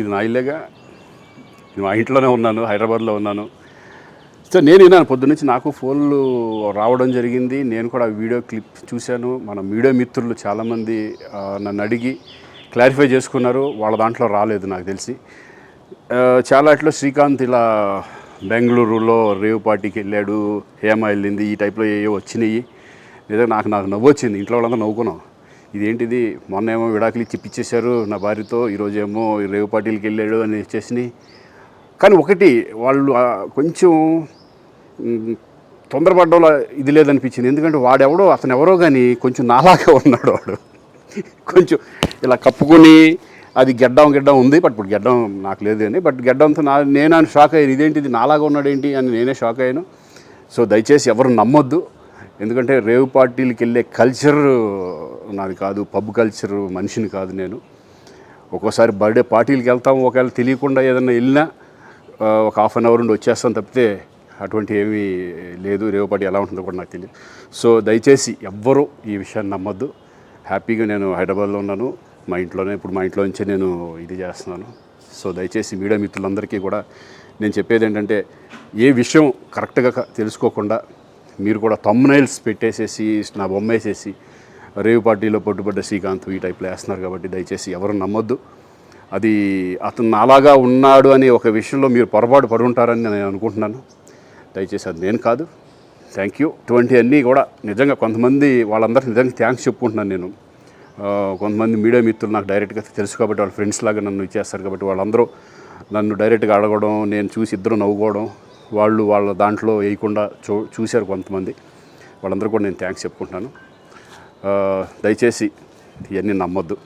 ఇది నా ఇల్లేగా, మా ఇంట్లోనే ఉన్నాను, హైదరాబాద్లో ఉన్నాను. సో నేను విన్నాను పొద్దున్నుంచి, నాకు ఫోన్లు రావడం జరిగింది. నేను కూడా వీడియో క్లిప్ చూశాను. మన మీడియా మిత్రులు చాలామంది నన్ను అడిగి క్లారిఫై చేసుకున్నారు. వాళ్ళ దాంట్లో రాలేదు నాకు తెలిసి. చాలా ఇట్లా శ్రీకాంత్ ఇలా బెంగళూరులో రేవ్ పార్టీకి వెళ్ళాడు, హేమ వెళ్ళింది, ఈ టైప్లో ఏవో వచ్చినాయి. నిజంగా నాకు నవ్వు వచ్చింది. ఇంట్లో వాళ్ళందరూ నవ్వుకున్నాం. ఇదేంటిది, మొన్న ఏమో విడాకులు ఇచ్చి పిచ్చేశారు నా భార్యతో, ఈరోజేమో రేవ్ పార్టీలకి వెళ్ళాడు అని వచ్చేసినాయి. కానీ ఒకటి వాళ్ళు కొంచెం తొందరపడ్డంలో ఇది లేదనిపించింది. ఎందుకంటే వాడెవడో అతను ఎవరో కానీ కొంచెం నాలాగా ఉన్నాడు. వాడు కొంచెం ఇలా కప్పుకొని, అది గెడ్డం ఉంది, బట్ ఇప్పుడు గెడ్డం నాకు లేదు అని, బట్ గెడ్డంతో నేను షాక్ అయ్యాను. ఇదేంటిది నాలాగా ఉన్నాడు ఏంటి అని నేనే షాక్ అయ్యాను. సో దయచేసి ఎవరు నమ్మొద్దు. ఎందుకంటే రేవ్ పార్టీలకి వెళ్ళే కల్చర్ నాది కాదు, పబ్ కల్చర్ మనిషిని కాదు నేను. ఒక్కోసారి బర్త్డే పార్టీలకి వెళ్తాము, ఒకవేళ తెలియకుండా ఏదైనా వెళ్ళినా ఒక హాఫ్ అన్ అవర్ నుండి వచ్చేస్తాను తప్పితే అటువంటి ఏమీ లేదు. రేవ్ పార్టీ ఎలా ఉంటుందో కూడా నాకు తెలియదు. సో దయచేసి ఎవ్వరూ ఈ విషయాన్ని నమ్మొద్దు. హ్యాపీగా నేను హైదరాబాద్లో ఉన్నాను, మా ఇంట్లోనే. ఇప్పుడు మా ఇంట్లో నుంచే నేను ఇది చేస్తున్నాను. సో దయచేసి మీడియా మిత్రులందరికీ కూడా నేను చెప్పేది ఏంటంటే, ఏ విషయం కరెక్ట్గా తెలుసుకోకుండా మీరు కూడా థంబ్నైల్స్ పెట్టేసేసి నా బొమ్మ వేసేసి రేవ్ పార్టీలో పట్టుబడ్డ శ్రీకాంత్ ఈ టైప్లో వేస్తున్నారు. కాబట్టి దయచేసి ఎవరు నమ్మొద్దు. అది అతను అలాగా ఉన్నాడు అనే ఒక విషయంలో మీరు పొరపాటు పడి ఉంటారని నేను అనుకుంటున్నాను. దయచేసి అది నేను కాదు. Thank you. ఇటువంటి అన్నీ కూడా నిజంగా కొంతమంది వాళ్ళందరికీ నిజంగా థ్యాంక్స్ చెప్పుకుంటున్నాను నేను. కొంతమంది మీడియా మిత్రులు నాకు డైరెక్ట్గా తెలుసు కాబట్టి, వాళ్ళ ఫ్రెండ్స్ లాగా నన్ను ఇచ్చేస్తారు కాబట్టి, వాళ్ళందరూ నన్ను డైరెక్ట్గా అడగడం, నేను చూసి ఇద్దరు నవ్వుకోవడం, వాళ్ళు వాళ్ళ దాంట్లో వేయకుండా చూశారు కొంతమంది. వాళ్ళందరూ కూడా నేను థ్యాంక్స్ చెప్పుకుంటున్నాను. దయచేసి ఇవన్నీ నమ్మొద్దు.